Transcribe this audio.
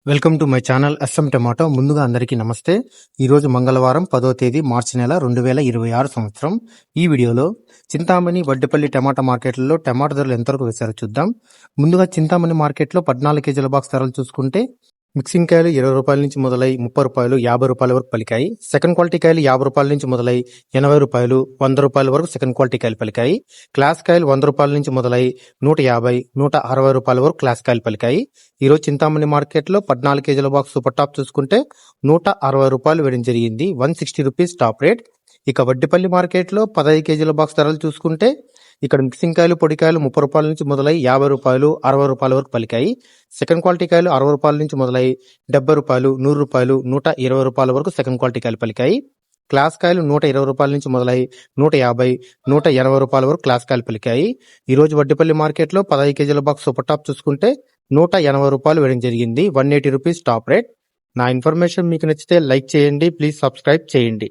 Welcome to my channel S M tomato. ముందుగా అందరికీ నమస్తే. ఈరోజు మంగళవారం 10వ తేదీ మార్చి నెల 2026 సంవత్సరం. ఈ వీడియోలో చింతామణి వడ్డిపల్లి టమాటా మార్కెట్లలో టమాటా ధరలు ఎంతవరకు వేశారో చూద్దాం. ముందుగా చింతామణి మార్కెట్లో 14 కేజీల బాక్స్ ధరలు చూసుకుంటే మిక్సింగ్ కాయలు 20 రూపాయల నుంచి మొదలై 30 రూపాయలు 50 రూపాయల వరకు పలికాయి. సెకండ్ క్వాలిటీ కాయలు 50 రూపాయల నుంచి మొదలై 80 రూపాయలు 100 రూపాయల వరకు సెకండ్ క్వాలిటీ కాయలు పలికాయి. క్లాస్ కాయలు 100 రూపాయల నుంచి మొదలై 150 160 రూపాయల వరకు క్లాస్ కాయలు పలికాయి. ఈరోజు చింతామణి మార్కెట్లో 14 కేజీల బాక్స్ సూపర్ టాప్ చూసుకుంటే 160 రూపాయలు వేయడం జరిగింది. 160 రూపీస్ టాప్ రేట్. ఇక వడ్డిపల్లి మార్కెట్లో 15 కేజీల బాక్స్ ధరలు చూసుకుంటే ఇక్కడ మిక్సింగ్ కాయలు పొడికాయలు 30 రూపాయల నుంచి మొదలై 50 రూపాయలు 60 రూపాయల వరకు పలికాయి. సెకండ్ క్వాలిటీ కాయలు 60 రూపాయల నుంచి మొదలై 70 రూపాయలు 100 రూపాయలు 120 రూపాయల వరకు సెకండ్ క్వాలిటీ కాయలు పలికాయి. క్లాస్ కాయలు 120 రూపాయల నుంచి మొదలై 150 180 రూపాయల వరకు క్లాస్ కాయలు పలికాయి. ఈ రోజు వడ్డిపల్లి మార్కెట్లో 15 కేజీల బాక్స్ సూపర్ టాప్ చూసుకుంటే 180 రూపాయలు వేయడం జరిగింది. 180 రూపీస్ టాప్ రేట్. నా ఇన్ఫర్మేషన్ మీకు నచ్చితే లైక్ చేయండి. ప్లీజ్ సబ్స్క్రైబ్ చేయండి.